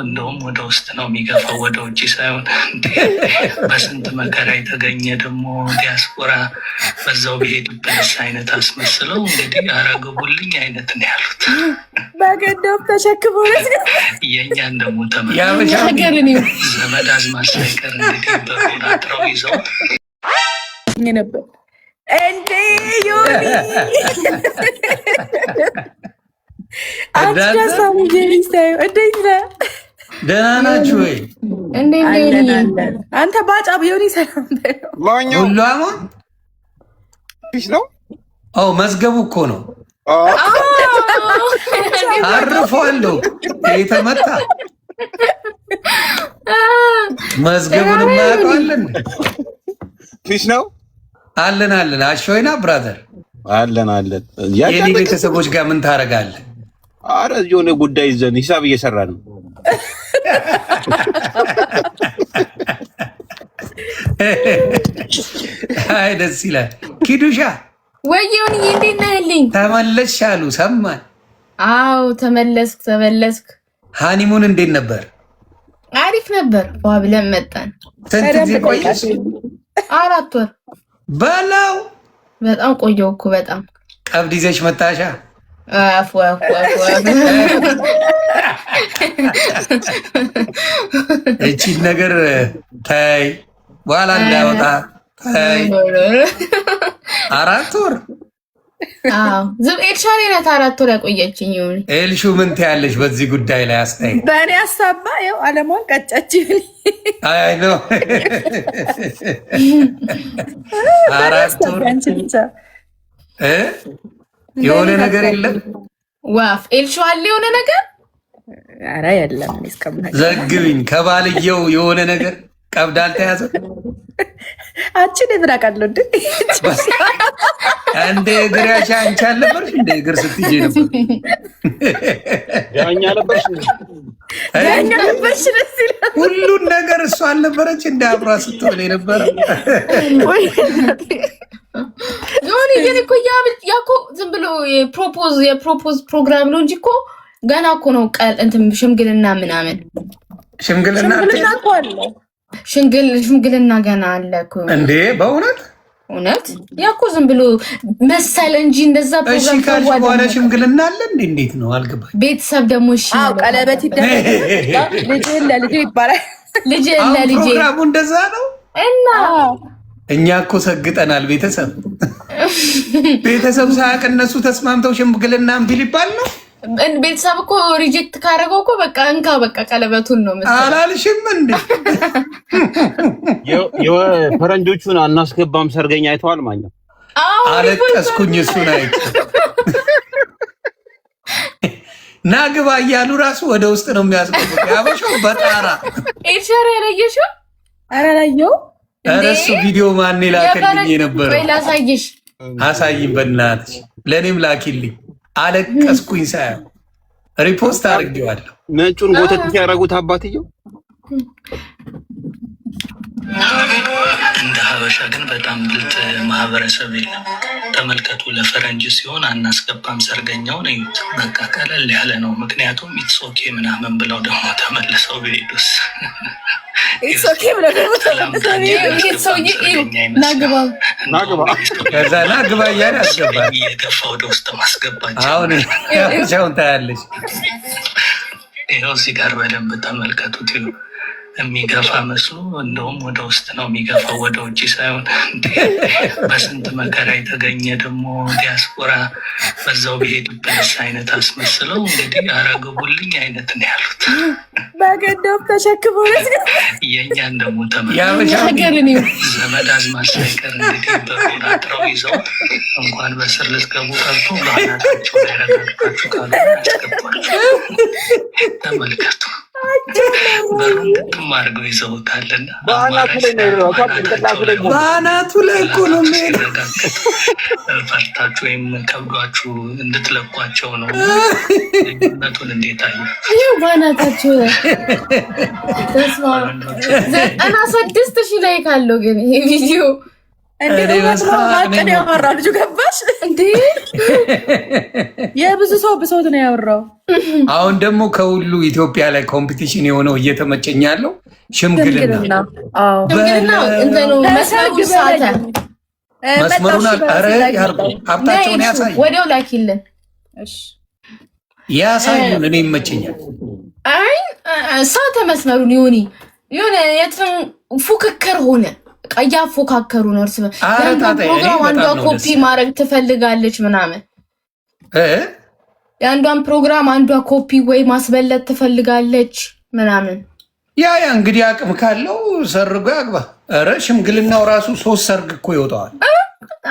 እንደውም ወደ ውስጥ ነው የሚገፋው ወደ ውጭ ሳይሆን። በስንት መከራ የተገኘ ደግሞ ዲያስፖራ በዛው ብሄድብንስ አይነት አስመስለው እንግዲህ አረግቡልኝ አይነት ነው ያሉት። በገደብ ተሸክሞ የእኛን ደግሞ ዘመድ አዝማድ ሳይቀር እንግዲህ በሩን አጥረው ይዘው ነበር እንዴ ዮኒ ደህና ናችሁ ወይ? አንተ ባጫ ዮኒ ሰላም ሁሉ አማን ነው? አዎ መዝገቡ እኮ ነው። አርፏለሁ የተመታ መዝገቡን ማያውቀዋለን ፊሽ ነው አለን አሾይና ብራዘር አለን የኔ ቤተሰቦች ጋር ምን ታረጋለህ? አረ የሆነ ጉዳይ ይዘን ሂሳብ እየሰራ ነው። አይ ደስ ይላል። ኪዱሻ ወይኔ እንዴት ነህልኝ? ተመለስሽ አሉ ሰማን። አዎ ተመለስክ። ሃኒሙን እንዴት ነበር? አሪፍ ነበር። ብለን መጣን። ስንት ጊዜ ቆየሽ? 4 ወር በላው። በጣም ቆየው እኮ በጣም። ቀብድ ይዘሽ መጣሻ? አፉ እቺን ነገር ታይ በኋላ እንዳይወጣ ታይ። 4 ወር ዝም ኤልሻሌ ናት 4 ወር ያቆየችኝ። ይሁን ኤልሹ ምን ትያለሽ በዚህ ጉዳይ ላይ አስተያየት? በእኔ ሀሳባ ያው አለሟን ቀጨች። አይ ነው 4 ወር የሆነ ነገር የለም። ዋፍ ኤልሹ አለ የሆነ ነገር? ኧረ የለም። ዘግብኝ ከባልየው የሆነ ነገር ቀብድ አልተያዘም። አንቺ ነብራ ካለው እንደ እግርሽ አንቺ አልነበርሽ እንደ እግር ስትይጂ ነበር። ያኛ ነበርሽ ደስ ይላል። ሁሉን ነገር እሷ አልነበረች እንደ አብሯ ስትሆን የነበረው። ዮኒ ግን እኮ ያኮ ዝም ብሎ የፕሮፖዝ ፕሮግራም ነው እንጂ እኮ ገና እኮ ነው እንትን ሽምግልና ምናምን ሽምግልና እኮ አለ። ሽምግልና ገና አለ እኮ እንዴ! እውነት ያኮ ዝም ብሎ መሰለ እንጂ እንደዛ ፕሮግራም ካልሽ በኋላ ሽምግልና አለ እንዴ? እንዴት ነው አልገባኝ። ቤተሰብ ደግሞ እሺ፣ ቀለበት ይደረጋል። ልጅ ለልጅ ይባላል። ልጅ ለልጅ ፕሮግራሙ እንደዛ ነው እና እኛ እኮ ሰግጠናል። ቤተሰብ ሳያውቅ እነሱ ተስማምተው ሽምግልና እምቢ ሊባል ነው። ቤተሰብ እኮ ሪጀክት ካደረገው እኮ በቃ እንካ በቃ ቀለበቱን ነው መሰለኝ። አላልሽም እንዴ? የፈረንጆቹን አናስገባም ሰርገኛ አይተዋል ማለት አለቀስኩኝ። እሱን አይቼ ናግባ እያሉ ራሱ ወደ ውስጥ ነው የሚያስገቡት። ያበሻው በጣራ ኤልሻራ ያለየሽው? ኧረ ላየው እሱ ቪዲዮ ማን ላከልኝ የነበረው? ወይ ላሳይሽ። አሳይኝ በእናትሽ፣ ለኔም ላኪልኝ። አለቀስኩኝ ሳያው ሪፖስት አድርጌዋለሁ። ነጩን ጎተት ያደረጉት አባትየው እንደ ሀበሻ ግን በጣም ብልጥ ማህበረሰብ የለም። ተመልከቱ፣ ለፈረንጅ ሲሆን አናስገባም ሰርገኛውን እዩት። በቃ ቀለል ያለ ነው። ምክንያቱም ኢትሶኬ ምናምን ብለው ደግሞ ተመልሰው ቢሄዱስ? ኢትሶኬ ብለው ደግሞ ናግባ እያለ ያስገባል። እየገፋ ወደ ውስጥ ማስገባቸው። አሁን ሻውን ታያለች። ይኸው እዚህ ጋር በደንብ ተመልከቱት። የሚገፋ መስሎ እንደውም ወደ ውስጥ ነው የሚገፋው ወደ ውጭ ሳይሆን። በስንት መከራ የተገኘ ደግሞ ዲያስፖራ በዛው ብሄድብንስ አይነት አስመስለው እንግዲህ አረግቡልኝ አይነት ነው ያሉት። በገደብ ተሸክሞ የእኛን ደግሞ ዘመድ አዝማድ ሳይቀር እንግዲህ በሩን አጥረው ይዘው እንኳን በስር ልትገቡ ቀርቶ በአናታቸው ላይ ረጋግጣችሁ ካሉ ያስገባችሁ። ተመልከቱ፣ በሩን ግጥም አድርገው ይዘውታልና በአናቱ ላይ እኮ ነው ፈርታችሁ ወይም ከብዷችሁ እንድትለቋቸው ነው። ልዩነቱን እንዴት አየ? ይኸው በአናታችሁ 96,000 ላይ ካለው ግን ይሄ ቪዲዮ እንዴ ነው ያወራው ልጁ ገባሽ እንዴ? የብዙ ሰው ብሶት ነው ያወራው። አሁን ደግሞ ከሁሉ ኢትዮጵያ ላይ ኮምፒቲሽን የሆነው እየተመቸኝ ያለው ሽምግልና። አዎ መስመሩን አረ ያርጉ፣ ሀብታቸውን ያሳዩ፣ ወዲያው ላኪልን። እሺ ያሳዩን። እኔ ይመቸኛል። አይ ሳተ መስመሩን የሆነ የትም ፉክክር ሆነ እያፎካከሩ ነው እርስ በርስ። ፕሮግራም አንዷ ኮፒ ማድረግ ትፈልጋለች ምናምን የአንዷን ፕሮግራም አንዷ ኮፒ ወይ ማስበለጥ ትፈልጋለች ምናምን። ያ እንግዲህ አቅም ካለው ሰርጎ ያግባ። ኧረ ሽምግልናው ራሱ 3 ሰርግ እኮ ይወጣዋል።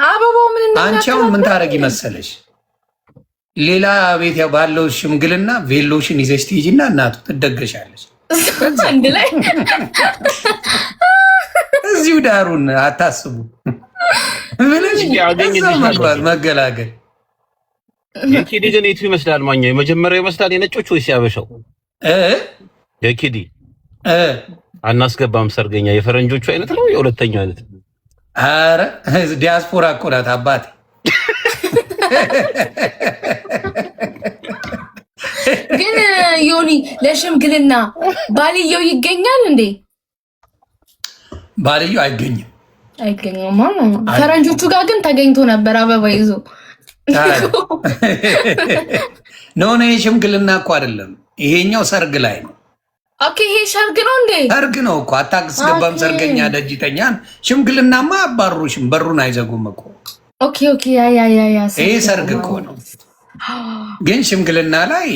አበባው ምን እንደሆነ አንቺ አሁን ምን ታረጊ መሰለሽ? ሌላ ቤት ባለው ሽምግልና ቬሎሽን ይዘሽ ትይጂና እናቱ ትደገሻለች። አንድ ላይ እዚሁ ዳሩን አታስቡ ብለሽ መግባት መገላገል። የኪዲ ግን የቱ ይመስላል? ማኛ የመጀመሪያው ይመስላል የነጮች ወይስ ያበሻው? የኪዲ አናስገባም ሰርገኛ የፈረንጆቹ አይነት ነው የሁለተኛው አይነት? አረ ዲያስፖራ እኮ ናት አባቴ። ግን ዮኒ ለሽምግልና ባልየው ይገኛል እንዴ? ባልየው አይገኝም። አይገኝም። ፈረንጆቹ ጋር ግን ተገኝቶ ነበር አበባ ይዞ። ነው ሽምግልና እኮ አይደለም ይሄኛው ሰርግ ላይ ነው። ኦኬ ይሄ ሰርግ ነው እንዴ? ሰርግ ነው እኮ አታስገባም ሰርገኛ ደጅተኛን። ሽምግልናማ አባሩሽም በሩን አይዘጉም እኮ። ኦኬ ያ ይሄ ሰርግ እኮ ነው። ግን ሽምግልና ላይ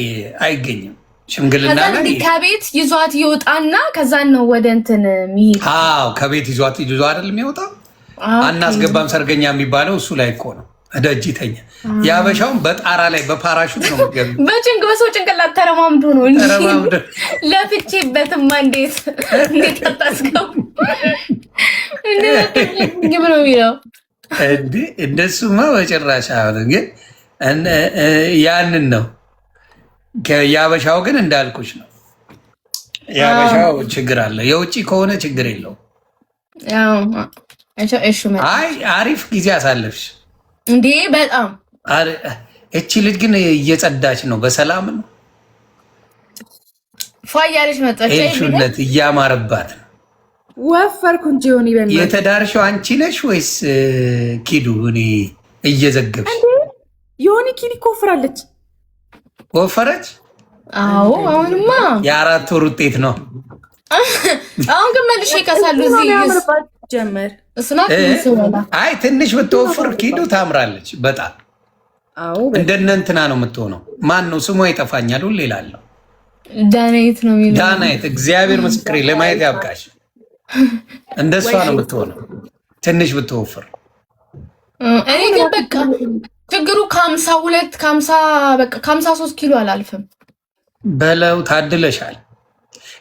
አይገኝም። ሽምግልና ላይ ከቤት ይዟት ይወጣና ከዛን ነው ወደ እንትን የሚሄድ። አዎ ከቤት ይዞ አይደል የሚወጣው? አናስገባም ሰርገኛ የሚባለው እሱ ላይ እኮ ነው። ደጅተኛ ያበሻውን በጣራ ላይ በፓራሹት ነው ገብ በጭንቅ በሰው ጭንቅላት ተረማምዶ ነው እንጂ ለፍቼበትማ እንዴት አታስገቡ እንዴ ነው የሚለው እንዴ? እንደሱማ በጭራሽ አሁን ግን ያንን ነው። የአበሻው ግን እንዳልኩሽ ነው። የአበሻው ችግር አለ። የውጭ ከሆነ ችግር የለው። አይ አሪፍ ጊዜ አሳለፍሽ እንዴ? በጣም እቺ ልጅ ግን እየጸዳች ነው። በሰላም ነው ፋያለሽ መጣች። እሹነት እያማረባት ነው። ወፈርኩ እንጂ ሆኒ በእናትሽ። የተዳርሽው አንቺ ነሽ ወይስ ኪዱ? እኔ እየዘገብሽ ዮኒ ኪዲ ኮፍራለች። ወፈረች? አዎ አሁንማ የ4 ወር ውጤት ነው። አሁን ግን መልሼ ከሳሉ እዚህ ጀመር እስናት አይ ትንሽ ብትወፍር ኪዱ ታምራለች በጣም። አዎ እንደነ እንትና ነው የምትሆነው። ማን ነው ስሟ ይጠፋኛል ሁሌ እላለሁ። ዳናይት ነው የሚለው። ዳናይት እግዚአብሔር ምስክሬ ለማየት ያብቃሽ። እንደሷ ነው የምትሆነው ትንሽ ብትወፍር። እኔ ግን በቃ ችግሩ ከ52 ከ53 ኪሎ አላልፍም በለው። ታድለሻል።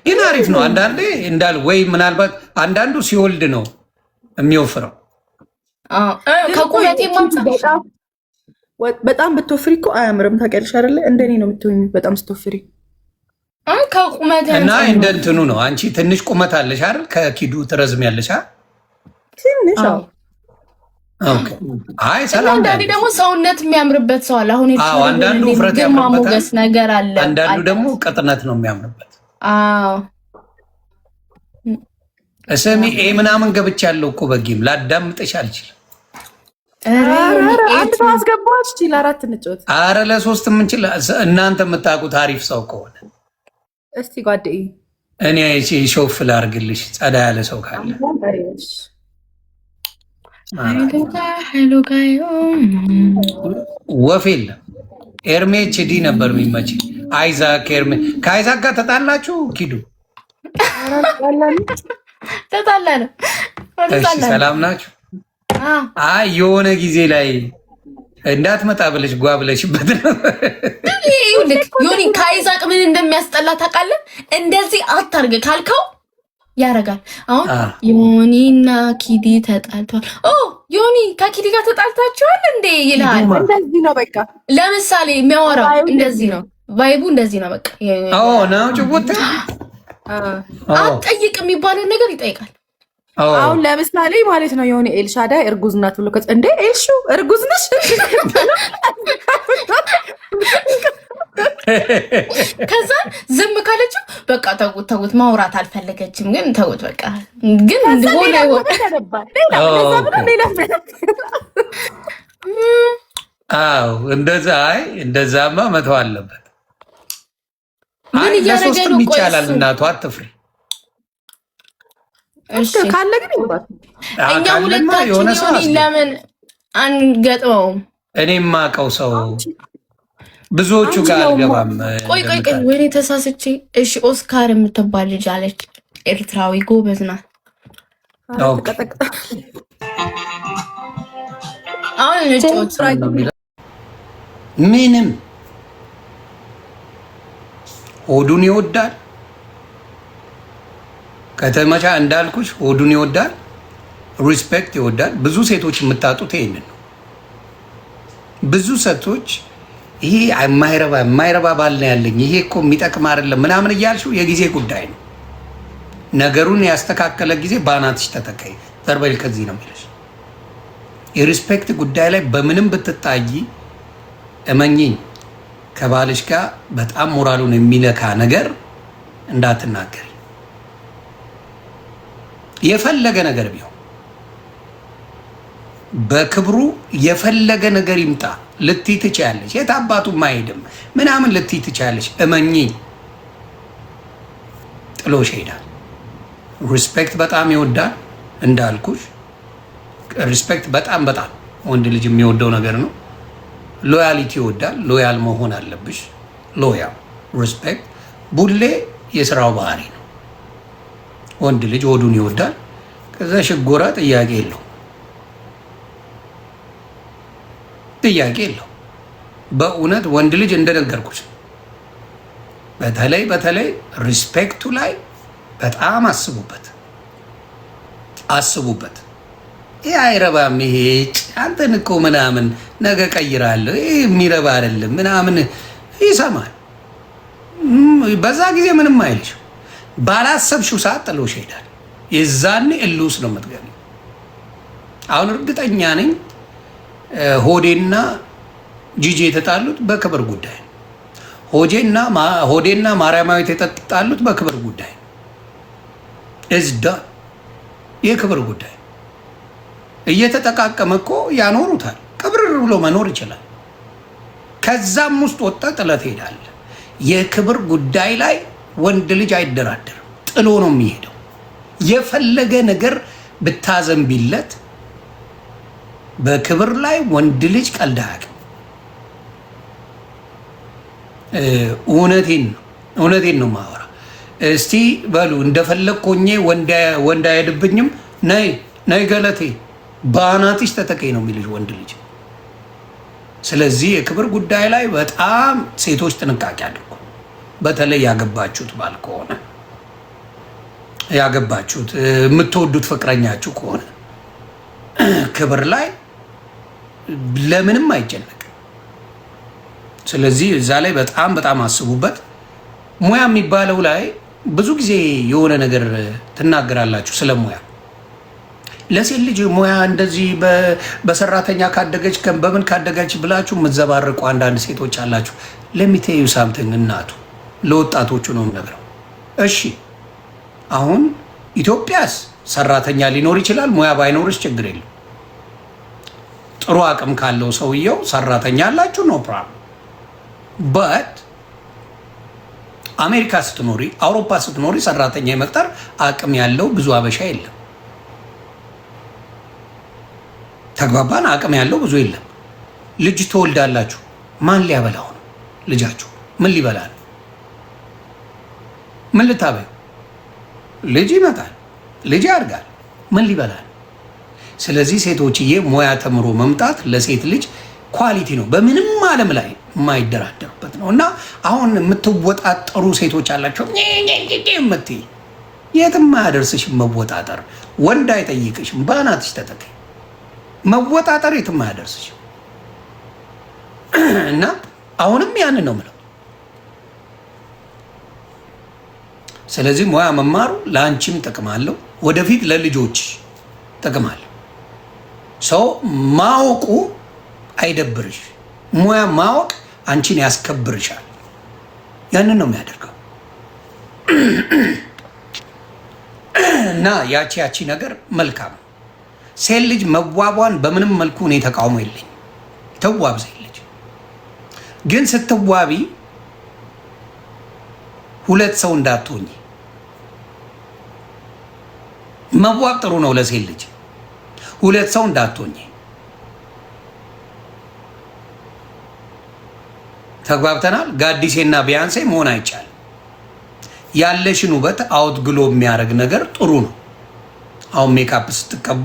ግን አሪፍ ነው። አንዳንዴ እንዳል ወይ ምናልባት አንዳንዱ ሲወልድ ነው የሚወፍረው። ከቁመቴ በጣም ብትወፍሪ እኮ አያምርም። ታውቂያለሽ አይደለ? እንደኔ ነው የምትሆኝ በጣም ስትወፍሪ። ከቁመቴ እና እንደ እንትኑ ነው። አንቺ ትንሽ ቁመት አለሽ አይደል? ከኪዱ ትረዝሚያለሽ አይደል? ትንሽ ኦኬ። አይ ሰላም። አንዳንዴ ደግሞ ሰውነት የሚያምርበት ሰው አለ። አሁን አንዳንዱ ውፍረት ያምርበታል ነገር አለ። አንዳንዱ ደግሞ ቅጥነት ነው የሚያምርበት። እስሚ ምናምን ገብቻለሁ እኮ በጌም ላዳምጥሽ አልችልም። አስገባች ችል 4 እንጫወት። አረ ለ3 የምንችል እናንተ የምታውቁት አሪፍ ሰው ከሆነ እስቲ ጓደይ እኔ ሾፍ ላርግልሽ ጸዳ ያለ ሰው ካለ ወፍ የለም። ኤርሜ ችዲ ነበር የሚመች። አይዛክ ኤርሜ ከአይዛክ ጋር ተጣላችሁ? ኪዱ ተጣላን። ሰላም ናችሁ? አይ የሆነ ጊዜ ላይ እንዳትመጣ ብለሽ ጓ ብለሽበት ነው። ዮኒ ከአይዛቅ ምን እንደሚያስጠላ ታውቃለህ? እንደዚህ አታርግ ካልከው ያረጋል። አሁን ዮኒና ኪዲ ተጣልቷል። ዮኒ ከኪዲ ጋር ተጣልታችኋል እንዴ ይልሃል። እንደዚህ ነው በቃ። ለምሳሌ የሚያወራው እንደዚህ ነው፣ ቫይቡ እንደዚህ ነው በቃ። ነው ጭቡት አትጠይቅ የሚባለውን ነገር ይጠይቃል። አሁን ለምሳሌ ማለት ነው የሆነ ኤልሻዳይ እርጉዝ ናት ብሎ እንዴ ኤልሹ እርጉዝ ነሽ? ከዛ ዝም ካለችው በቃ ተውት፣ ማውራት አልፈለገችም፣ ግን ተውት በቃ ግን እንደሆነ እንደዛማ መተው አለበት። ለሶስትም ይቻላል። እናቷ አትፍሪ ካለ ግን እኛ ሁለታችን ለምን አንገጥመውም? እኔ የማውቀው ሰው ብዙዎቹ ጋር አልገባም። ቆይ ወይኔ ተሳስቼ። እሺ ኦስካር የምትባል ልጅ አለች፣ ኤርትራዊ ጎበዝ ናት። አሁን ምንም ሆዱን ይወዳል። ከተመቻ እንዳልኩሽ ሆዱን ይወዳል፣ ሪስፔክት ይወዳል። ብዙ ሴቶች የምታጡት ይሄንን ነው። ብዙ ሴቶች ይሄ የማይረባ ባል ነው ያለኝ፣ ይሄ እኮ የሚጠቅም አይደለም ምናምን እያልሽው የጊዜ ጉዳይ ነው። ነገሩን ያስተካከለ ጊዜ በአናትሽ ተተካይ ተርበል ከዚህ ነው የሚለሽ። የሪስፔክት ጉዳይ ላይ በምንም ብትጣይ እመኚኝ ከባልሽ ጋር በጣም ሞራሉን የሚነካ ነገር እንዳትናገሪ። የፈለገ ነገር ቢሆን በክብሩ የፈለገ ነገር ይምጣ ልትይ ትችያለሽ። የት አባቱም አይሄድም ምናምን ልትይ ትችያለሽ። እመኚኝ ጥሎሽ ይሄዳል። ሪስፔክት በጣም ይወዳል እንዳልኩሽ። ሪስፔክት በጣም ወንድ ልጅ የሚወደው ነገር ነው። ሎያሊቲ ይወዳል። ሎያል መሆን አለብሽ። ሎያል ሪስፔክት። ቡሌ የስራው ባህሪ ነው። ወንድ ልጅ ሆዱን ይወዳል። ከዛ ሽጎራ ጥያቄ የለው በእውነት ወንድ ልጅ እንደነገርኩሽ በተለይ ሪስፔክቱ ላይ በጣም አስቡበት። ይሄ አይረባም፣ ይሄ አንተን እኮ ምናምን ነገ ቀይራለሁ፣ ይሄ የሚረባ አይደለም ምናምን ይሰማል። በዛ ጊዜ ምንም አይልሽ። ባላሰብሽው ሰዓት ጥሎሽ ይሄዳል። የዛኔ እልውስ ነው የምትገቢው። አሁን እርግጠኛ ነኝ ሆዴና ጂጂ የተጣሉት በክብር ጉዳይ ነው። ሆዴና ማርያማዊት የተጣሉት በክብር ጉዳይ ነው። እዝዳ የክብር ጉዳይ እየተጠቃቀመ እኮ ያኖሩታል። ቅብርር ብሎ መኖር ይችላል። ከዛም ውስጥ ወጣ ጥለት ሄዳል። የክብር ጉዳይ ላይ ወንድ ልጅ አይደራደርም፣ ጥሎ ነው የሚሄደው። የፈለገ ነገር ብታዘንቢለት በክብር ላይ ወንድ ልጅ ቀልድ አያውቅም። እውነቴን ነው ማወራ። እስቲ በሉ እንደፈለግ ኮኜ ወንድ አይሄድብኝም፣ ነይ ገለቴ በአናትሽ ተተከኝ ነው የሚልሽ ወንድ ልጅ። ስለዚህ የክብር ጉዳይ ላይ በጣም ሴቶች ጥንቃቄ አድርጉ። በተለይ ያገባችሁት ባል ከሆነ ያገባችሁት የምትወዱት ፍቅረኛችሁ ከሆነ ክብር ላይ ለምንም አይጨነቅም። ስለዚህ እዛ ላይ በጣም አስቡበት። ሙያ የሚባለው ላይ ብዙ ጊዜ የሆነ ነገር ትናገራላችሁ ስለ ሙያ። ለሴት ልጅ ሙያ እንደዚህ በሰራተኛ ካደገች በምን ካደገች ብላችሁ የምትዘባርቁ አንዳንድ ሴቶች አላችሁ። ለሚቴዩ ሳምቲንግ እናቱ ለወጣቶቹ ነው የምነግረው። እሺ አሁን ኢትዮጵያስ ሰራተኛ ሊኖር ይችላል፣ ሙያ ባይኖርስ ችግር የለም። ጥሩ አቅም ካለው ሰውየው ሰራተኛ አላችሁ፣ ኖ ፕሮብለም። በት አሜሪካ ስትኖሪ፣ አውሮፓ ስትኖሪ ሰራተኛ የመቅጠር አቅም ያለው ብዙ አበሻ የለም። ተግባባን? አቅም ያለው ብዙ የለም። ልጅ ትወልዳላችሁ፣ ማን ሊያበላው ነው? ልጃችሁ ምን ሊበላ ነው? ምን ልታበዩ? ልጅ ይመጣል፣ ልጅ ያድጋል፣ ምን ሊበላ ነው? ስለዚህ ሴቶችዬ ሙያ ተምሮ መምጣት ለሴት ልጅ ኳሊቲ ነው፣ በምንም ዓለም ላይ የማይደራደርበት ነው። እና አሁን የምትወጣጠሩ ሴቶች አላቸው የምትይ የትም አያደርስሽም። መወጣጠር ወንድ አይጠይቅሽም፣ በአናትሽ ተጠቀኝ። መወጣጠር የትም አያደርስሽም። እና አሁንም ያንን ነው የምለው። ስለዚህ ሙያ መማሩ ለአንቺም ጥቅም አለው ወደፊት ለልጆች ጥቅማል። ሰው ማወቁ አይደብርሽ። ሙያ ማወቅ አንቺን ያስከብርሻል። ያንን ነው የሚያደርገው። እና ያቺ ነገር መልካም። ሴት ልጅ መዋቧን በምንም መልኩ እኔ ተቃውሞ የለኝ። ተዋብ ሴት ልጅ ግን ስትዋቢ ሁለት ሰው እንዳትሆኝ። መዋብ ጥሩ ነው ለሴት ልጅ፣ ሁለት ሰው እንዳትሆኝ። ተግባብተናል። ጋዲሴና ቢያንሴ መሆን አይቻልም። ያለሽን ውበት አውት ግሎ የሚያደርግ ነገር ጥሩ ነው። አሁን ሜካፕ ስትቀቡ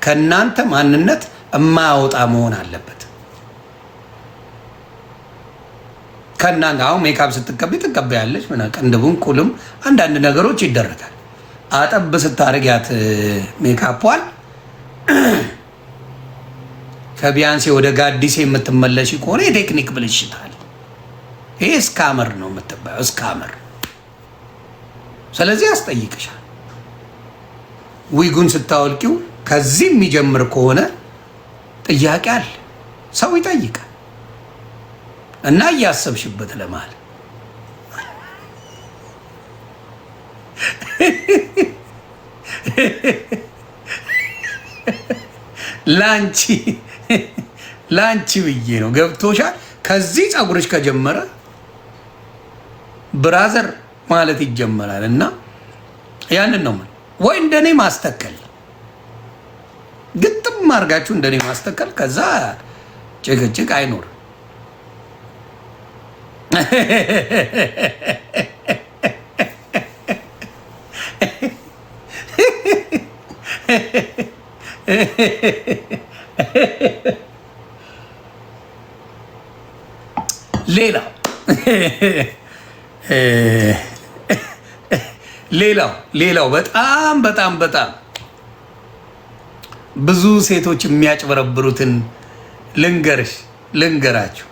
ከእናንተ ማንነት የማያወጣ መሆን አለበት። ከእናንተ አሁን ሜካፕ ስትቀቢ ትቀበያለሽ፣ ቅንድቡን ቁልም አንዳንድ ነገሮች ይደረጋል። አጠብ ስታደርጊያት ሜካፑን ከቢያንሴ ወደ ጋዲሴ የምትመለሽ ከሆነ የቴክኒክ ብልሽታል። ይሄ እስካመር ነው የምትባየው፣ እስካመር። ስለዚህ ያስጠይቅሻል። ዊጉን ስታወልቂው ከዚህ የሚጀምር ከሆነ ጥያቄ አለ፣ ሰው ይጠይቃል። እና እያሰብሽበት ለማለት ላንቺ ብዬ ነው። ገብቶሻል? ከዚህ ፀጉርሽ ከጀመረ ብራዘር ማለት ይጀመራል። እና ያንን ነው ወይ እንደኔ ማስተከል፣ ግጥም አድርጋችሁ እንደኔ ማስተከል፣ ከዛ ጭቅጭቅ አይኖርም። ሌላው በጣም ብዙ ሴቶች የሚያጭበረብሩትን ልንገራችሁ።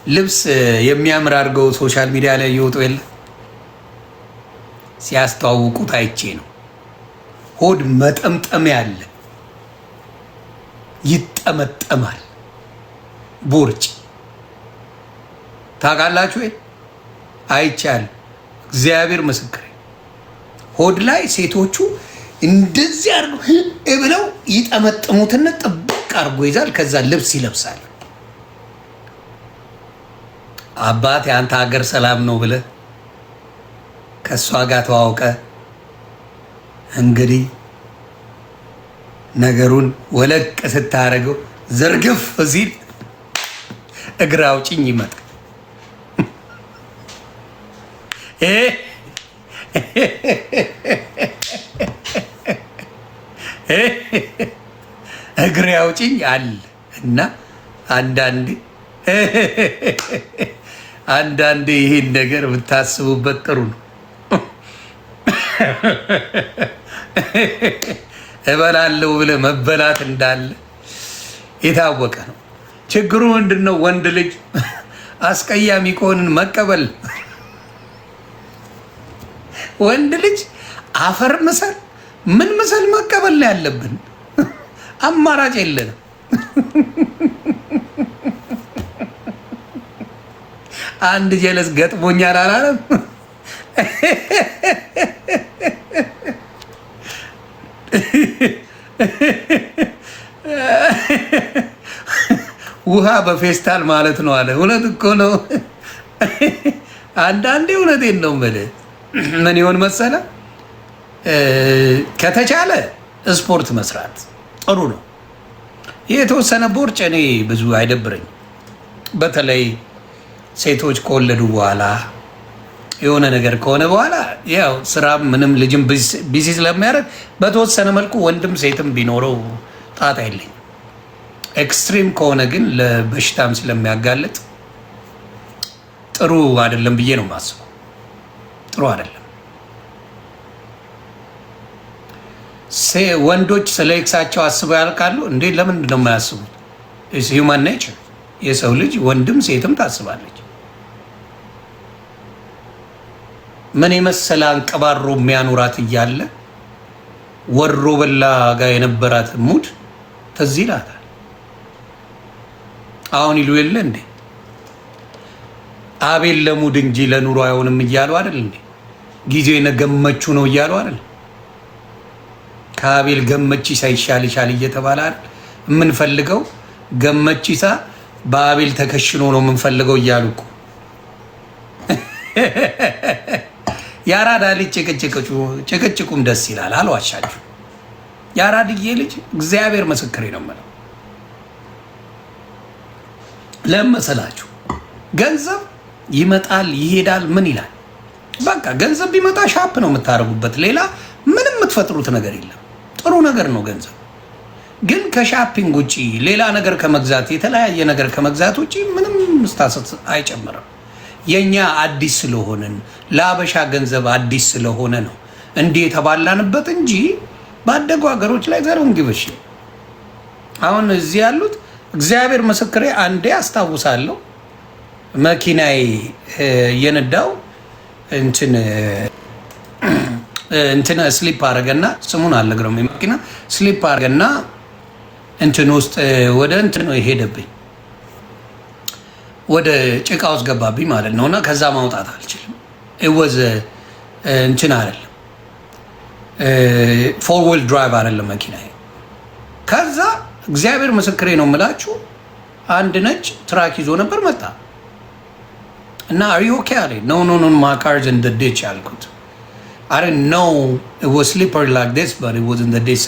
ልብስ የሚያምር አድርገው ሶሻል ሚዲያ ላይ ይወጡ የለ ሲያስተዋውቁት አይቼ ነው። ሆድ መጠምጠሚያ አለ፣ ይጠመጠማል። ቦርጭ ታውቃላችሁ? አይቻል። እግዚአብሔር ምስክሬ። ሆድ ላይ ሴቶቹ እንደዚህ አድርገው ብለው ይጠመጥሙትና ጥብቅ አድርጎ ይዛል። ከዛ ልብስ ይለብሳል። አባት የአንተ ሀገር ሰላም ነው ብለህ ከእሷ ጋር ተዋውቀ እንግዲህ ነገሩን ወለቅ ስታደርገው ዝርግፍ ሲል እግር አውጭኝ ይመጣል። እግር አውጭኝ አለ እና አንዳንዴ ይሄን ነገር ብታስቡበት ጥሩ ነው። እበላለሁ ብለህ መበላት እንዳለ የታወቀ ነው። ችግሩ ምንድን ነው? ወንድ ልጅ አስቀያሚ ከሆንን መቀበል። ወንድ ልጅ አፈር ምሰል ምን ምሰል መቀበል ላይ ያለብን፣ አማራጭ የለንም። አንድ ጀለስ ገጥሞኛል አላለም? ውሃ በፌስታል ማለት ነው አለ። እውነት እኮ ነው። አንዳንዴ እውነቴን ነው የምልህ። ምን ይሆን መሰለ፣ ከተቻለ ስፖርት መስራት ጥሩ ነው። የተወሰነ ቦርጭ እኔ ብዙ አይደብረኝ። በተለይ ሴቶች ከወለዱ በኋላ የሆነ ነገር ከሆነ በኋላ ያው ስራ ምንም ልጅም ቢዚ ስለሚያደርግ በተወሰነ መልኩ ወንድም ሴትም ቢኖረው ጣጣ የለኝም። ኤክስትሪም ከሆነ ግን ለበሽታም ስለሚያጋልጥ ጥሩ አይደለም ብዬ ነው የማስበው። ጥሩ አይደለም። ወንዶች ስለ ኤክሳቸው አስበው ያልቃሉ እንዴ? ለምንድን ነው የማያስቡት? ሂውማን ኔቸር። የሰው ልጅ ወንድም ሴትም ታስባለች። ምን የመሰለ አንቀባሮ የሚያኖራት እያለ ወሮ በላ ጋር የነበራት ሙድ ትዝ ይላታል። አሁን ይሉ የለ እንዴ አቤል ለሙድ እንጂ ለኑሮ አይሆንም እያሉ አይደል እንዴ? ጊዜው የነገመቹ ነው እያሉ አይደል? ከአቤል ገመቺሳ ይሻል እየተባለ አይደል? የምንፈልገው ገመቺሳ በአቤል ተከሽኖ ነው የምንፈልገው እያሉ እኮ የአራዳ ልጅ ጭቅጭቁም ደስ ይላል። አልዋሻችሁ። የአራድዬ ልጅ እግዚአብሔር ምስክሬ ነው የምለው። ለመሰላችሁ ገንዘብ ይመጣል ይሄዳል፣ ምን ይላል? በቃ ገንዘብ ቢመጣ ሻፕ ነው የምታደርጉበት። ሌላ ምንም የምትፈጥሩት ነገር የለም። ጥሩ ነገር ነው ገንዘብ። ግን ከሻፒንግ ውጪ ሌላ ነገር ከመግዛት የተለያየ ነገር ከመግዛት ውጪ ምንም ስታሰት አይጨምርም። የኛ አዲስ ስለሆነን ለአበሻ ገንዘብ አዲስ ስለሆነ ነው እንዲህ የተባላንበት እንጂ ባደጉ ሀገሮች ላይ ዘሩን ግብሽ። አሁን እዚህ ያሉት እግዚአብሔር ምስክሬ፣ አንዴ አስታውሳለሁ መኪናዬ የነዳው እንትን ስሊፕ አረገና ስሙን አልነግረውም። መኪና ስሊፕ አረገና እንትን ውስጥ ወደ እንትን ነው የሄደብኝ፣ ወደ ጭቃ ውስጥ ገባብኝ ማለት ነውና ከዛ ማውጣት አልችልም። ወዝ እንትን አይደለም ፎር ዊል ድራይቭ አይደለም መኪናዬ። ከዛ እግዚአብሔር ምስክሬ ነው የምላችሁ አንድ ነጭ ትራክ ይዞ ነበር መጣ እና አር ዩ ኦኬ አለ። ኖ ኖ ኖ ማይ ካር ኢዝ ኢን ዘ ዲች አልኩት። I didn't know it was slippery like this, but it was in the ditch.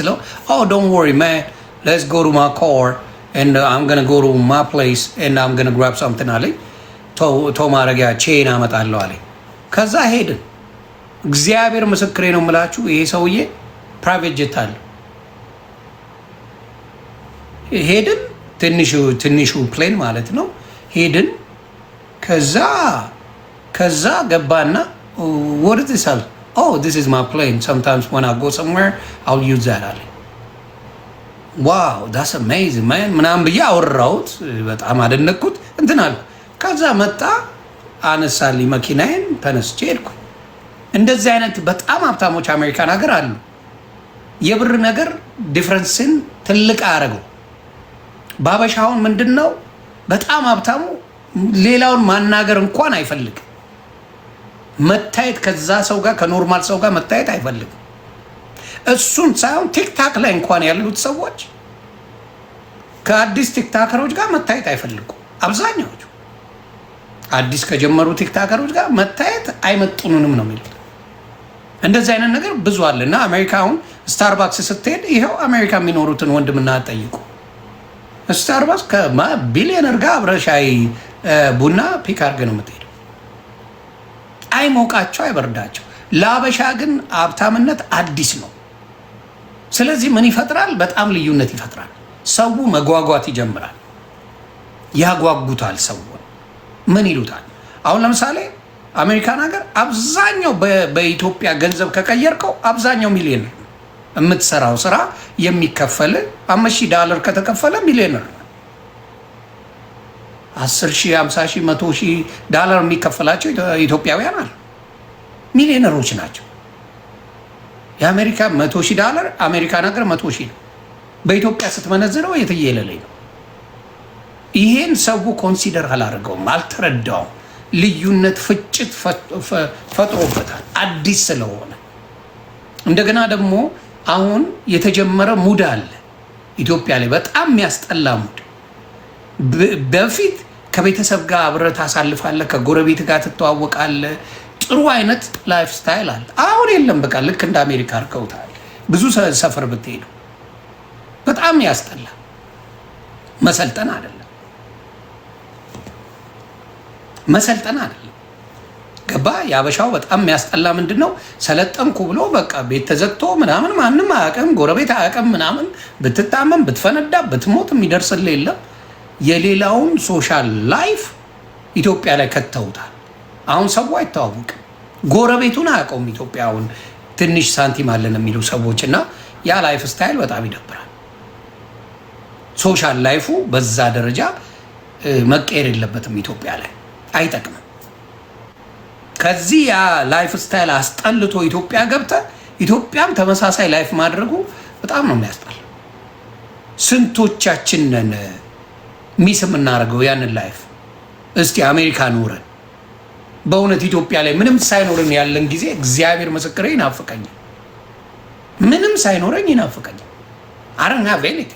Oh, don't worry, man. Let's go to my car, and I'm gonna go to my place, and I'm gonna grab something. Ali, to ማረጊያ ቼን አመጣለሁ አለ። ከዛ ሄድን። እግዚአብሔር ምስክሬ ነው የምላችሁ ይሄ ሰውዬ ፕራይቬት ጀት አለ። ሄድን፣ ትንሹ ፕሌን ማለት ነው። ሄድን። ከዛ ገባና what is this? Oh, this is my plane. Sometimes when I go somewhere, I'll use that. Ali. Wow, that's amazing, man. ምናምን ብዬ አወራሁት። በጣም አደነቅኩት። እንትን አለ። ከዛ መጣ አነሳልኝ መኪናዬን፣ ተነስቼ ሄድኩ። እንደዚህ አይነት በጣም ሀብታሞች አሜሪካን ሀገር አሉ። የብር ነገር ዲፍረንስን ትልቅ አያደርገው። ባበሻውን ምንድነው በጣም ሀብታሙ ሌላውን ማናገር እንኳን አይፈልግም። መታየት ከዛ ሰው ጋር ከኖርማል ሰው ጋር መታየት አይፈልግም። እሱን ሳይሆን ቲክታክ ላይ እንኳን ያሉት ሰዎች ከአዲስ ቲክታከሮች ጋር መታየት አይፈልጉም። አብዛኛዎቹ አዲስ ከጀመሩ ቲክታከሮች ጋር መታየት አይመጡንም ነው የሚሉት። እንደዚህ አይነት ነገር ብዙ አለ እና አሜሪካ አሁን ስታርባክስ ስትሄድ ይኸው አሜሪካ የሚኖሩትን ወንድምና ጠይቁ። ስታርባክስ ከቢሊዮነር ጋር አብረሻይ ቡና ፒክ አድርገህ ነው የምትሄደው። አይሞቃቸው አይበርዳቸው። ለአበሻ ግን ሀብታምነት አዲስ ነው። ስለዚህ ምን ይፈጥራል? በጣም ልዩነት ይፈጥራል። ሰው መጓጓት ይጀምራል። ያጓጉታል። ሰው ምን ይሉታል? አሁን ለምሳሌ አሜሪካን ሀገር አብዛኛው በኢትዮጵያ ገንዘብ ከቀየርከው አብዛኛው ሚሊዮነር የምትሰራው ስራ የሚከፈል $5,000 ከተከፈለ ሚሊዮነር 10,000 50,000 $100,000 የሚከፈላቸው ኢትዮጵያውያን አሉ። ሚሊዮነሮች ናቸው። የአሜሪካ $100,000 አሜሪካን ሀገር 100,000 ነው። በኢትዮጵያ ስትመነዝረው የትየለለኝ ነው። ይሄን ሰው ኮንሲደር አላደረገውም፣ አልተረዳውም። ልዩነት ፍጭት ፈጥሮበታል አዲስ ስለሆነ። እንደገና ደግሞ አሁን የተጀመረ ሙድ አለ ኢትዮጵያ ላይ በጣም የሚያስጠላ ሙድ። በፊት ከቤተሰብ ጋር አብረህ ታሳልፋለህ፣ ከጎረቤት ጋር ትተዋወቃለህ። ጥሩ አይነት ላይፍ ስታይል አለ። አሁን የለም። በቃ ልክ እንደ አሜሪካ አድርገውታል። ብዙ ሰፈር ብትሄዱ በጣም ያስጠላ። መሰልጠን አይደለም ገባ? የአበሻው በጣም የሚያስጠላ ምንድን ነው? ሰለጠንኩ ብሎ በቃ ቤት ተዘግቶ ምናምን ማንም አያውቅም፣ ጎረቤት አያውቅም ምናምን። ብትታመም ብትፈነዳ ብትሞት የሚደርስልህ የለም። የሌላውን ሶሻል ላይፍ ኢትዮጵያ ላይ ከተውታል። አሁን ሰው አይተዋወቅም፣ ጎረቤቱን አያውቀውም። ኢትዮጵያውን ትንሽ ሳንቲም አለን የሚሉ ሰዎች እና ያ ላይፍ ስታይል በጣም ይደብራል። ሶሻል ላይፉ በዛ ደረጃ መቀየር የለበትም። ኢትዮጵያ ላይ አይጠቅምም። ከዚህ ያ ላይፍ ስታይል አስጠልቶ ኢትዮጵያ ገብተ ኢትዮጵያም ተመሳሳይ ላይፍ ማድረጉ በጣም ነው የሚያስጠላ። ስንቶቻችን ነን ሚስ የምናደርገው ያንን ላይፍ? እስቲ አሜሪካ ኖረን በእውነት ኢትዮጵያ ላይ ምንም ሳይኖረን ያለን ጊዜ እግዚአብሔር ምስክሬ ይናፍቀኛል። ምንም ሳይኖረኝ ይናፍቀኛል። አረና ቬኒቲ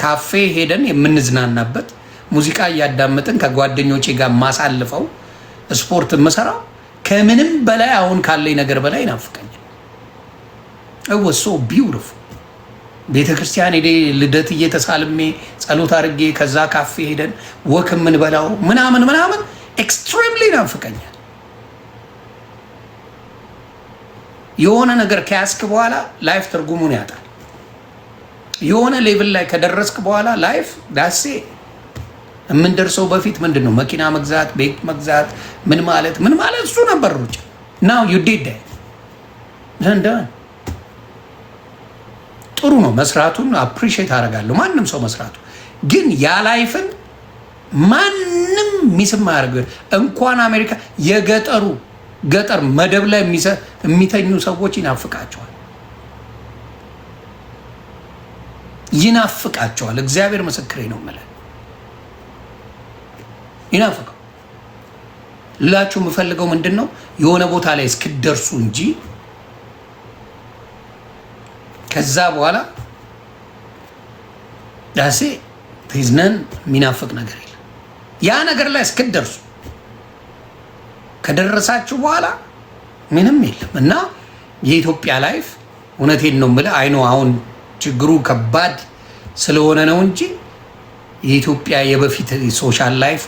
ካፌ ሄደን የምንዝናናበት ሙዚቃ እያዳመጥን ከጓደኞቼ ጋር ማሳልፈው ስፖርት የምሰራው ከምንም በላይ አሁን ካለኝ ነገር በላይ ይናፍቀኛል። እወሶ ቢውቲፉል ቤተ ክርስቲያን ሄደ ልደት እየተሳልሜ ጸሎት አድርጌ ከዛ ካፌ ሄደን ወክ የምንበላው ምናምን ምናምን ኤክስትሪምሊ ይናፍቀኛል። የሆነ ነገር ከያዝክ በኋላ ላይፍ ትርጉሙን ያጣል። የሆነ ሌቭል ላይ ከደረስክ በኋላ ላይፍ ዳሴ የምንደርሰው በፊት ምንድን ነው መኪና መግዛት፣ ቤት መግዛት፣ ምን ማለት እሱ ነበር ሩጫ። ናው ዩ ዲድ ዳት ጥሩ ነው መስራቱን አፕሪሺየት አደርጋለሁ። ማንም ሰው መስራቱ ግን ያ ላይፍን ማንም ሚስም አያደርግ። እንኳን አሜሪካ የገጠሩ ገጠር መደብ ላይ የሚተኙ ሰዎች ይናፍቃቸዋል። እግዚአብሔር ምስክሬ ነው የምልህ ይናፍቀው። ላችሁ የምፈልገው ምንድን ነው የሆነ ቦታ ላይ እስክደርሱ እንጂ ከዛ በኋላ ዳሴ ፕሪዝነን የሚናፍቅ ነገር የለም። ያ ነገር ላይ እስክደርሱ ከደረሳችሁ በኋላ ምንም የለም እና የኢትዮጵያ ላይፍ እውነቴን ነው የምልህ አይኖ አሁን ችግሩ ከባድ ስለሆነ ነው እንጂ የኢትዮጵያ የበፊት ሶሻል ላይፉ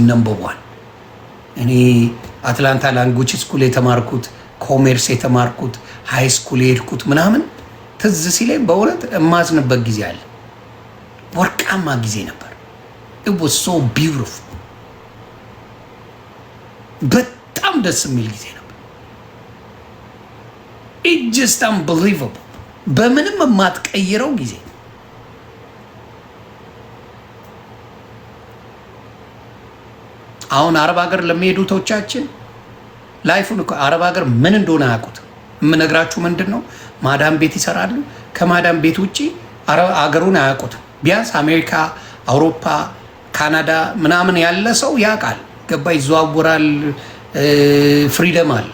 ነምበር ዋን። እኔ አትላንታ ላንጉጅ ስኩል የተማርኩት ኮሜርስ የተማርኩት ሃይ ስኩል የሄድኩት ምናምን ትዝ ሲለኝ በእውነት የማዝንበት ጊዜ አለ። ወርቃማ ጊዜ ነበር። it was so beautiful በጣም ደስ የሚል ጊዜ ነበር። it just unbelievable በምንም የማትቀይረው ጊዜ። አሁን አረብ ሀገር ለሚሄዱ ቶቻችን ላይፉን እኮ አረብ ሀገር ምን እንደሆነ አያውቁት። የምነግራችሁ ምንድን ነው ማዳም ቤት ይሰራሉ። ከማዳም ቤት ውጪ አገሩን አያውቁትም። ቢያንስ አሜሪካ፣ አውሮፓ፣ ካናዳ ምናምን ያለ ሰው ያውቃል። ገባ ይዘዋወራል፣ ፍሪደም አለ።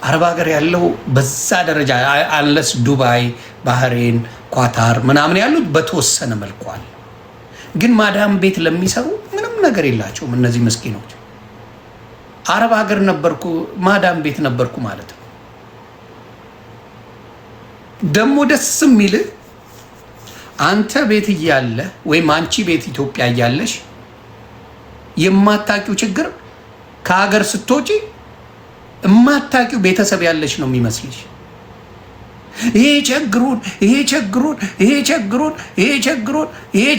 አረብ ሀገር ያለው በዛ ደረጃ አንለስ ዱባይ፣ ባህሬን፣ ኳታር ምናምን ያሉት በተወሰነ መልኩ አለ። ግን ማዳም ቤት ለሚሰሩ ምንም ነገር የላቸውም እነዚህ ምስኪኖች። አረብ ሀገር ነበርኩ ማዳም ቤት ነበርኩ ማለት ነው። ደግሞ ደስ የሚል አንተ ቤት እያለ ወይም አንቺ ቤት ኢትዮጵያ እያለሽ የማታውቂው ችግር ከሀገር ስትወጪ የማታውቂው ቤተሰብ ያለሽ ነው የሚመስልሽ። ይሄ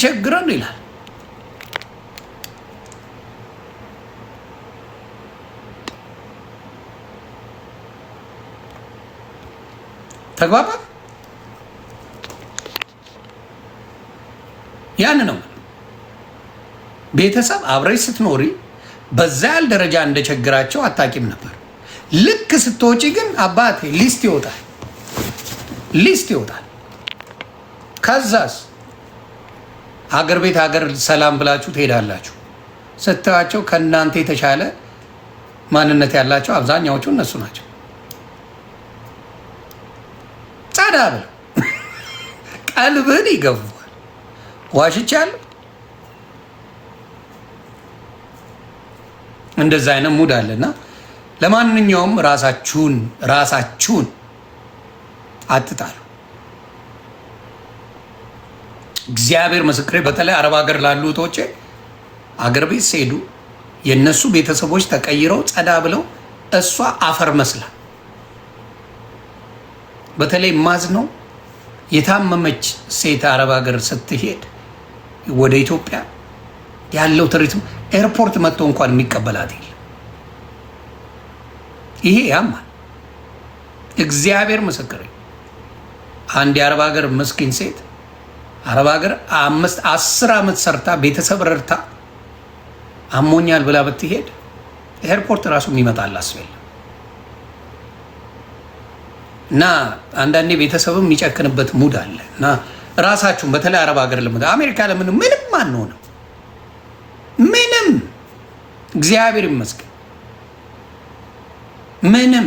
ቸግሩን ይላል። ተግባባ። ያን ነው ቤተሰብ አብረሽ ስትኖሪ በዛ ያህል ደረጃ እንደቸግራቸው አታቂም ነበር። ልክ ስትወጪ ግን አባቴ ሊስት ይወጣል። ከዛስ ሀገር ቤት ሀገር ሰላም ብላችሁ ትሄዳላችሁ። ስትዋቸው ከእናንተ የተሻለ ማንነት ያላቸው አብዛኛዎቹ እነሱ ናቸው። ጻዳ ብለው ቀልብን ይገቡዋል። ዋሽቻለሁ። እንደዛ አይነት ሙድ አለና ለማንኛውም ራሳችሁን አትጣሉ። እግዚአብሔር ምስክሬ፣ በተለይ አረብ ሀገር ላሉ እህቶቼ አገር ቤት ሲሄዱ የነሱ ቤተሰቦች ተቀይረው ጸዳ ብለው እሷ አፈር መስላ፣ በተለይ ማዝ ነው የታመመች ሴት አረብ ሀገር ስትሄድ ወደ ኢትዮጵያ ያለው ትሪትም ኤርፖርት መጥቶ እንኳን የሚቀበላት የለም። ይሄ ያማል። እግዚአብሔር ምስክሬ፣ አንድ የአረብ ሀገር ምስኪን ሴት አረብ ሀገር 10 ዓመት ሰርታ ቤተሰብ ረድታ አሞኛል ብላ ብትሄድ ኤርፖርት ራሱ የሚመጣል አስበል እና አንዳንዴ ቤተሰብም የሚጨክንበት ሙድ አለ እና ራሳችሁን በተለይ አረብ ሀገር ለምን አሜሪካ ለምን ምንም አንሆንም ምንም እግዚአብሔር ይመስገን ምንም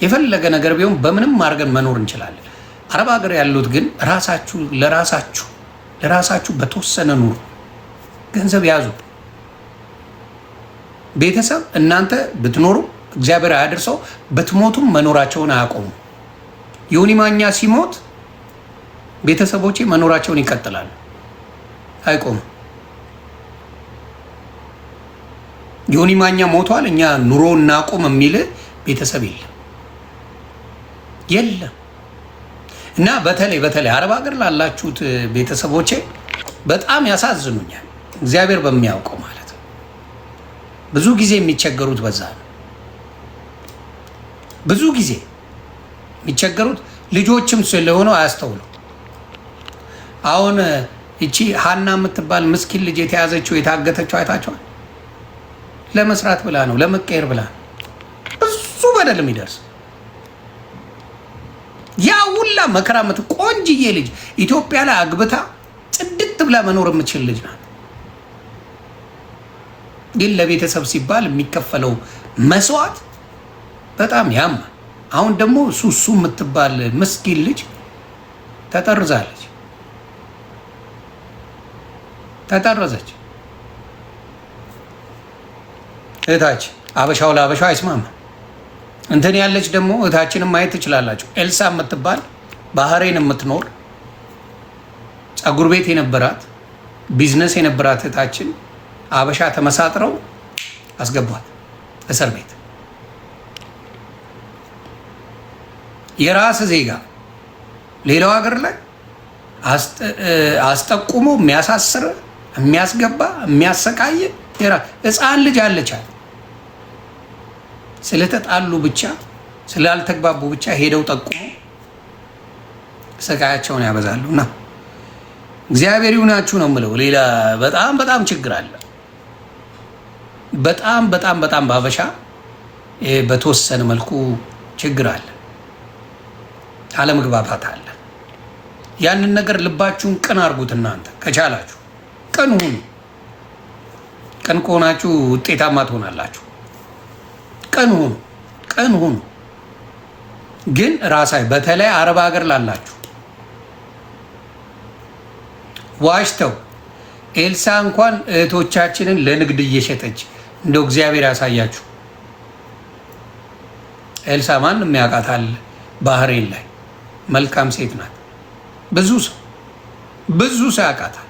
የፈለገ ነገር ቢሆን በምንም አድርገን መኖር እንችላለን። አረብ ሀገር ያሉት ግን ራሳችሁ ለራሳችሁ በተወሰነ ኑሮ ገንዘብ ያዙ። ቤተሰብ እናንተ ብትኖሩ እግዚአብሔር አያድርሰው ብትሞቱም መኖራቸውን አያቆሙ። ዮኒ ማኛ ሲሞት ቤተሰቦቼ መኖራቸውን ይቀጥላሉ፣ አይቆሙ። ዮኒ ማኛ ሞቷል እኛ ኑሮ እናቆም የሚል ቤተሰብ የለም። እና በተለይ አረብ ሀገር ላላችሁት ቤተሰቦቼ በጣም ያሳዝኑኛል። እግዚአብሔር በሚያውቀው ማለት ነው። ብዙ ጊዜ የሚቸገሩት በዛ ነው። ብዙ ጊዜ የሚቸገሩት ልጆችም ስለሆነው አያስተውሉ። አሁን እቺ ሀና የምትባል ምስኪን ልጅ የተያዘችው የታገተችው አይታችኋል። ለመስራት ብላ ነው፣ ለመቀየር ብላ ነው። ብዙ በደል የሚደርስ ያ ሁላ መከራ ቆንጅዬ ልጅ ኢትዮጵያ ላይ አግብታ ጽድት ብላ መኖር የምትችል ልጅ ናት። ግን ለቤተሰብ ሲባል የሚከፈለው መስዋዕት በጣም ያማል። አሁን ደግሞ ሱሱ የምትባል ምስኪን ልጅ ተጠረዘች። እህታችን አበሻው ለአበሻው አይስማማ እንትን ያለች ደግሞ እህታችንን ማየት ትችላላችሁ። ኤልሳ የምትባል ባህሬን የምትኖር ፀጉር ቤት የነበራት ቢዝነስ የነበራት እህታችን አበሻ ተመሳጥረው አስገቧት እስር ቤት። የራስ ዜጋ ሌላው ሀገር ላይ አስጠቁሞ የሚያሳስር የሚያስገባ የሚያሰቃየ ህፃን ልጅ አለቻል። ስለተጣሉ ብቻ ስላልተግባቡ ብቻ ሄደው ጠቁሞ ስቃያቸውን ያበዛሉ። እና እግዚአብሔር ይሁናችሁ ነው የምለው። ሌላ በጣም ችግር አለ። በጣም በሀበሻ በተወሰነ መልኩ ችግር አለ፣ አለመግባባት አለ። ያንን ነገር ልባችሁን ቅን አድርጉት። እናንተ ከቻላችሁ ቅን ሁኑ። ቅን ከሆናችሁ ውጤታማ ትሆናላችሁ። ቅን ሁኑ። ግን በተለይ አረብ ሀገር ላላችሁ ዋሽተው ኤልሳ እንኳን እህቶቻችንን ለንግድ እየሸጠች እንደው እግዚአብሔር ያሳያችሁ። ኤልሳ ማንም ያውቃታል ባህሬን ላይ መልካም ሴት ናት። ብዙ ሰው ያውቃታል።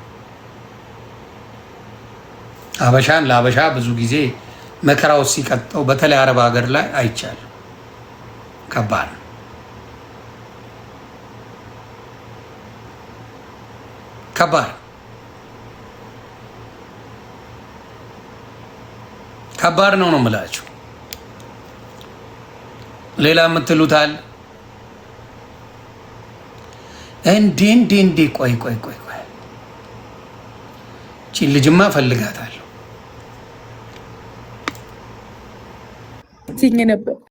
አበሻን ለአበሻ ብዙ ጊዜ መከራው ሲቀጠው በተለይ አረብ ሀገር ላይ አይቻልም። ከባድ ነው የምላችሁ። ሌላ የምትሉታል እንዴ ቆይ ቺን ልጅማ ፈልጋታለሁ ሲኝ ነበር